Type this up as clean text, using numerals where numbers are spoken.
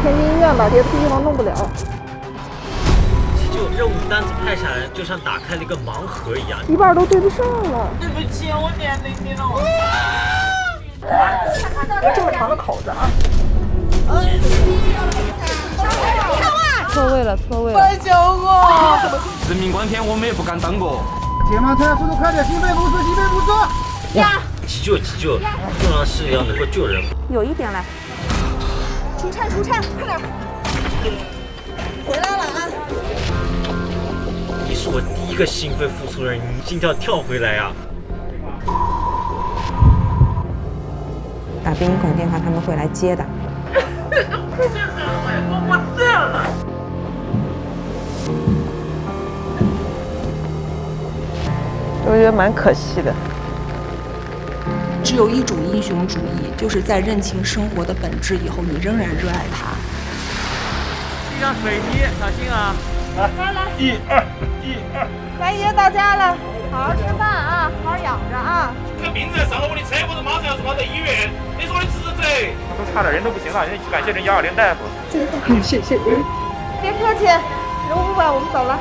天津医院吧，别的地方弄不了。就任务单子派下来，就像打开了一个盲盒一样，一半都对不上了。对不起，我年龄你了。别这么长的口子啊！错位了，错位了！快救我！人命关天，我们也不敢当过。解放车，速度快点！心肺复苏，心肺复苏！呀！急救，重要是要能够救人。有一点来。出颤，快点！回来了啊！你是我第一个心肺复苏人，你心跳跳回来啊！打殡仪馆电话，他们会来接的。我醉了。我觉得蛮可惜的。只有一种英雄主义，就是在认清生活的本质以后，你仍然热爱它。地上水滴，小心啊！来，1、2，来爷到家了，好好吃饭啊，好好养着啊。这个病人上了我的车，我就马上要送他到医院。你是我的职责。都差点人都不行了，你感谢人120大夫。谢谢。别客气，人500我们走了。